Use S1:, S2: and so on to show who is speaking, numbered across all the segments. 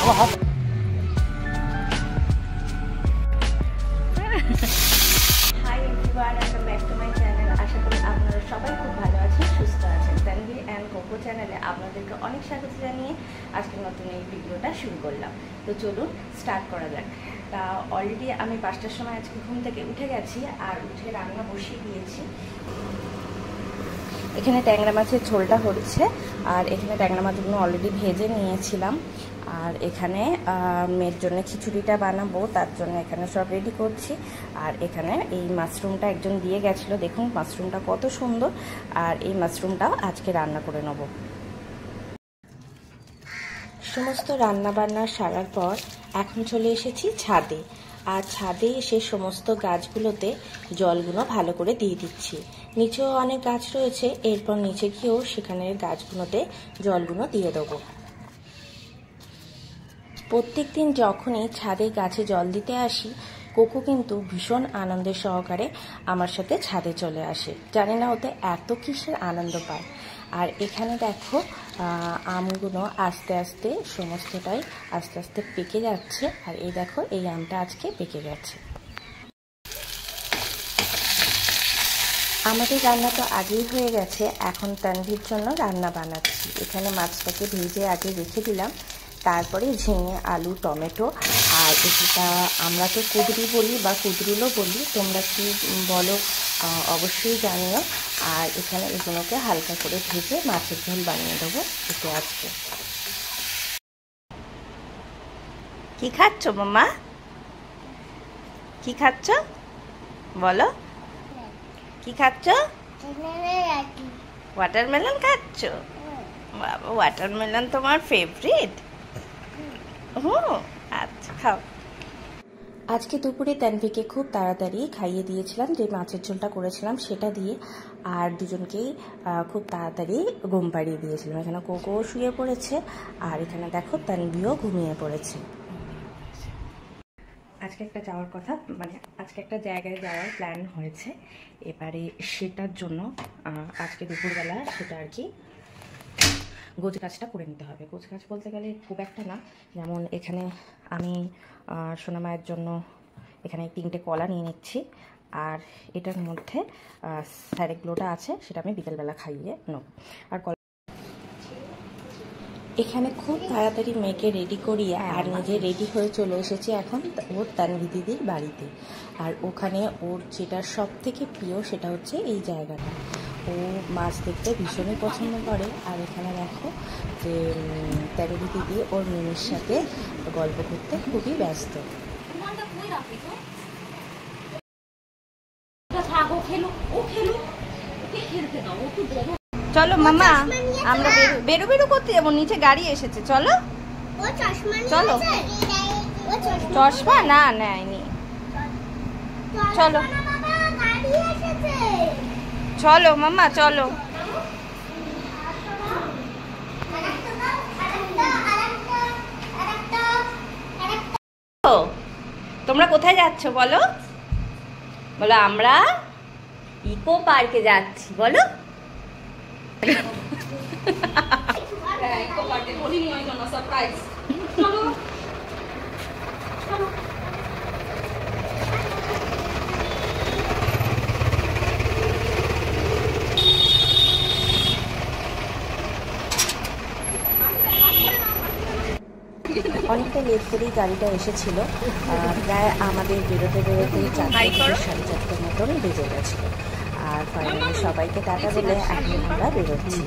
S1: High everyone, welcome back to my channel. আশা করি আপনারা সবাই খুব ভালো আছেন, সুস্থ আছেন। তানভীর অ্যান্ড কোকো চ্যানেলে আপনাদেরকে অনেক স্বাগত জানিয়ে আজকে নতুন এই ভিডিওটা শুরু করলাম। তো চলুন স্টার্ট করা যাক। তা অলরেডি আমি 5টার সময় আজকে ঘুম থেকে উঠে গেছি আর উঠে রান্না বসিয়ে দিয়েছি। এখানে ট্যাংরা মাছের ঝোলটা হচ্ছে আর এখানে ট্যাংরা মাছগুলো অলরেডি ভেজে নিয়েছিলাম। আর এখানে মেয়ের জন্য খিচুড়িটা বানাবো, তার জন্য এখানে সব রেডি করছি। আর এখানে এই মাশরুমটা একজন দিয়ে গেছিলো, দেখুন মাশরুমটা কত সুন্দর। আর এই মাশরুমটাও আজকে রান্না করে নেব। সমস্ত রান্না বান্না সারার পর এখন চলে এসেছি ছাদে। আর ছাদে এসে সমস্ত গাছগুলোতে জলগুলো ভালো করে দিয়ে দিচ্ছি। নিচেও অনেক গাছ রয়েছে, এরপর নিচে গিয়েও সেখানের গাছগুলোতে জলগুলো দিয়ে দেবো। প্রত্যেক দিন যখনই ছাদে গাছে জল দিতে আসি, কোকো কিন্তু ভীষণ আনন্দের সহকারে আমার সাথে ছাদে চলে আসে। জানি না ওতে এত কিসের আনন্দ পায়। আর এখানে দেখো আমগুলো আস্তে আস্তে সমস্তটাই আস্তে আস্তে পেকে যাচ্ছে। আর এই দেখো এই আমটা আজকে পেকে গেছে। আমাদের রান্না তো আগেই হয়ে গেছে, এখন তানভীর জন্য রান্না বানাচ্ছি। এখানে মাছটাকে ভেজে আগে রেখে দিলাম, তারপরে ঝিঙে, আলু, টমেটো আর এটা আমরা তো কুদরি বলি বা কুদরুলো বলি, তোমরা কি বলো অবশ্যই জানিও। আর এখানে এগুলোকে হালকা করে ভেজে মাছের ঝোল বানিয়ে দেবো এতে আজকে। কি খাচ্ছ মামা? কি খাচ্ছ বলো? কি খাচ্ছ? ওয়াটারমেলন খাচ্ছ? বাবা, ওয়াটারমেলন তোমার ফেভারিট? আচ্ছা খাও। আজকে দুপুরে তানভীকে খুব তাড়াতাড়ি খাইয়ে দিয়েছিলাম, যে মাছের ঝোলটা করেছিলাম সেটা দিয়ে। আর দুজনকেই খুব তাড়াতাড়ি ঘুম পাড়িয়ে দিয়েছিলাম। এখানে কোকো শুয়ে পড়েছে আর এখানে দেখো তানভীও ঘুমিয়ে পড়েছে। আজকে একটা যাওয়ার কথা, মানে আজকে একটা জায়গায় যাওয়ার প্ল্যান হয়েছে। এবারে সেটার জন্য আজকে দুপুরবেলা সেটা আর কি গোছ কাজটা করে নিতে হবে। গোছ কাজ বলতে গেলে খুব একটা না, যেমন এখানে আমি সোনামায়ের জন্য এখানে 3টে কলা নিয়ে নিচ্ছি। আর এটার মধ্যে স্যারেকগুলোটা আছে, সেটা আমি বিকেলবেলা খাইয়ে নেব। আর এখানে খুব তাড়াতাড়ি মেয়েকে রেডি করিয়ে আর নিজে রেডি হয়ে চলে এসেছি এখন ওর তানভী দিদির বাড়িতে। আর ওখানে ওর যেটা সব থেকে প্রিয় সেটা হচ্ছে এই জায়গাটা। ও মাছ দেখতে ভীষণই পছন্দ করে। আর এখানে দেখো যে তানভী দিদি ওর মেয়ের সাথে গল্প করতে খুবই ব্যস্ত। চলো মামা, আমরা বেরো বেরো করতে যাবো, নিচে গাড়ি এসেছে। চলো চলো। চশমা না নেয়নি। চলো চলো মামা চলো। তোমরা কোথায় যাচ্ছ বলো? বলো আমরা ইকো পার্কে যাচ্ছি। বলো অনেকটা লেট করেই গাড়িটা এসেছিল। প্রায় আমাদের বেরোতে বেরোতে 4:30 মতন বেজে গেছিলো। আর ফাইনালি সবাইকে টাটা বলে এখন আমরা বেরোচ্ছি।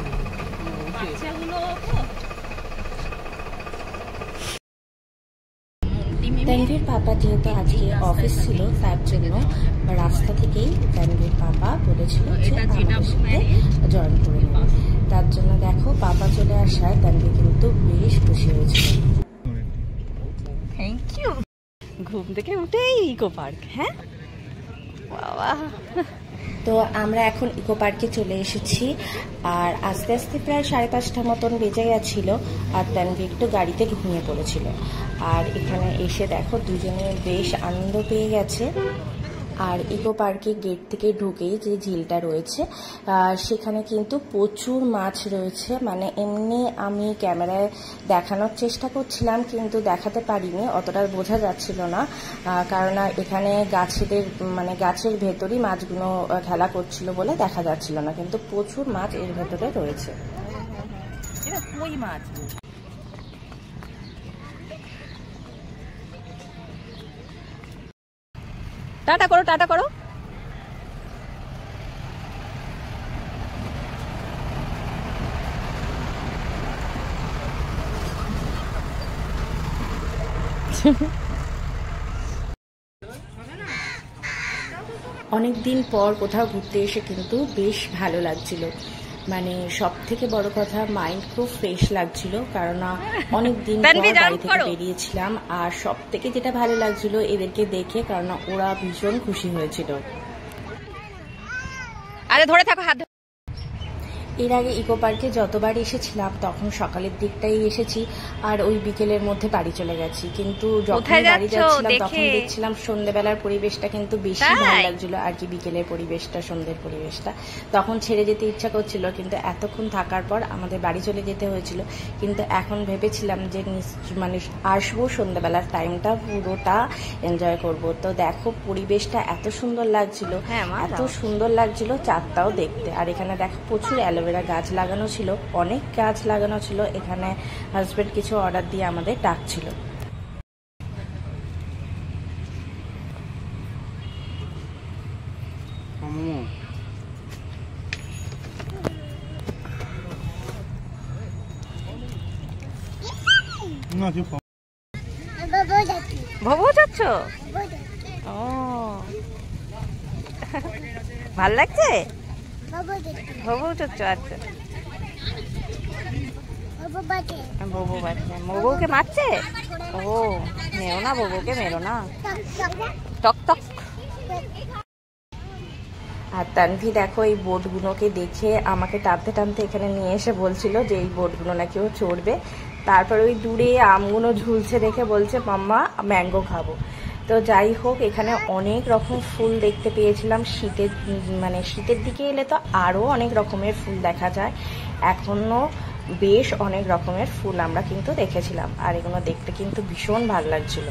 S1: তানভীর পাপা যেহেতু আজকে অফিস ছিল, তার জন্য রাস্তা থেকেই তানভীর পাপা বলেছিল যে আমাদের সাথে জয়েন করে নেবে। তার জন্য দেখো পাপা চলে আসায় তানভীর কিন্তু বেশ খুশি হয়েছিল। Thank you. ঘুম থেকে উঠেই ইকো পার্ক। হ্যাঁ বাবা। তো আমরা এখন ইকো পার্কে চলে এসেছি। আর আস্তে আস্তে প্রায় 5:30 মতন বেজে গেছিল। আর তানভীর একটু গাড়িতে ঘুমিয়ে পড়েছিল। আর এখানে এসে দেখো দুজনে বেশ আনন্দ পেয়ে গেছে। আর ইকো পার্কে গেট থেকে ঢুকেই যে ঝিলটা রয়েছে সেখানে কিন্তু প্রচুর মাছ রয়েছে। মানে এমনি আমি ক্যামেরায় দেখানোর চেষ্টা করছিলাম কিন্তু দেখাতে পারিনি, অতটা বোঝা যাচ্ছিল না, কারণ এখানে গাছের ভেতরই মাছগুলো খেলা করছিল বলে দেখা যাচ্ছিল না, কিন্তু প্রচুর মাছ এর ভেতরে রয়েছে। টাটা করো, টাটা করো। অনেকদিন পর কোথাও ঘুরতে এসে কিন্তু বেশ ভালো লাগছিল। মানে সব থেকে বড় কথা মাইন্ড খুব ফ্রেশ লাগছিল, কারণ অনেকদিন পর বাড়ি থেকে বেরিয়েছিলাম। আর সব থেকে যেটা ভালো লাগছিল এদেরকে দেখে, কারণ ওরা ভীষণ খুশি হয়েছিল। আরে ধরে থাকো হাত। এর আগে ইকো পার্কে যতবার এসেছিলাম তখন সকালের দিকটাই এসেছি, আর ওই বিকেলের মধ্যে বাড়ি চলে গেছি। কিন্তু যখন বাড়ি যাচ্ছিলাম তখন দেখছিলাম সন্ধ্যেবেলার পরিবেশটা কিন্তু বেশি ভালো লাগছিল আর কি, বিকেলের পরিবেশটা, সন্ধ্যের পরিবেশটা। তখন ছেড়ে যেতে ইচ্ছা করছিল, কিন্তু এতক্ষণ থাকার পর আমাদের বাড়ি চলে যেতে হয়েছিল। কিন্তু এখন ভেবেছিলাম যে মানে আসবো, সন্ধ্যেবেলার টাইমটা পুরোটা এনজয় করব। তো দেখো পরিবেশটা এত সুন্দর লাগছিল, এত সুন্দর লাগছিল চাঁদটাও দেখতে। আর এখানে দেখো প্রচুর অ্যালোভেরা গাছ লাগানো ছিল, অনেক গাছ লাগানো ছিল। এখানে হাজবেন্ড কিছু অর্ডার দিয়ে আমাদের ডাকছিল। ভবো যাচ্ছ? ও ভাল লাগছে, ভবো যাচ্ছ? আচ্ছা, ববু বাচ্চা, ববুকে মারছে? ও মেরো না, ববুকে মেরো না, টক টক। আর তানভি দেখো এই বোটগুলোকে দেখে আমাকে টানতে টানতে এখানে নিয়ে এসে বলছিল যে এই বোটগুলো নাকি ও চড়বে। তারপর ওই দূরে আমগুলো ঝুলছে দেখে বলছে মাম্মা ম্যাঙ্গো খাবো। তো যাই হোক, এখানে অনেক রকম ফুল দেখতে পেয়েছিলাম। শীতের দিকে এলে তো আরও অনেক রকমের ফুল দেখা যায়। এখনো বেশ অনেক রকমের ফুল আমরা কিন্তু দেখেছিলাম, আর এগুলো দেখতে কিন্তু ভীষণ ভালো লাগছিল।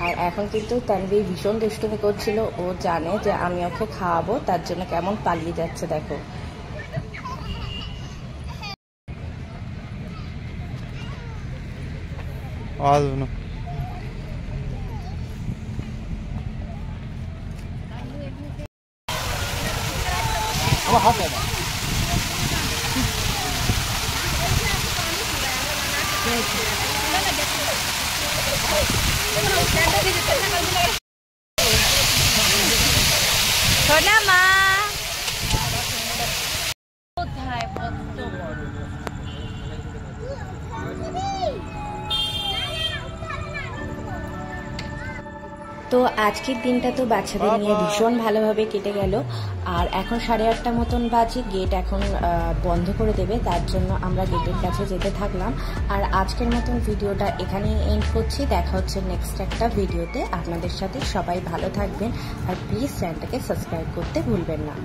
S1: আর এখন কিন্তু তানভীর ভীষণ দুষ্টুমি করছিল, ও জানে যে আমি ওকে খাওয়াবো, তার জন্য কেমন পালিয়ে যাচ্ছে দেখো। সোনা মা কোথায়? কত বড়। তো আজকের দিনটা তো বাচ্চাদের নিয়ে ভীষণ ভালোভাবে কেটে গেল। আর এখন 8:30 মতন বাজে, গেট এখন বন্ধ করে দেবে, তার জন্য আমরা গেটের কাছে যেতে থাকলাম। আর আজকের মতন ভিডিওটা এখানেই এন্ড করছি। দেখা হচ্ছে নেক্সট একটা ভিডিওতে। আপনাদের সাথে সবাই ভালো থাকবেন, আর প্লিজ চ্যানেলটাকে সাবস্ক্রাইব করতে ভুলবেন না।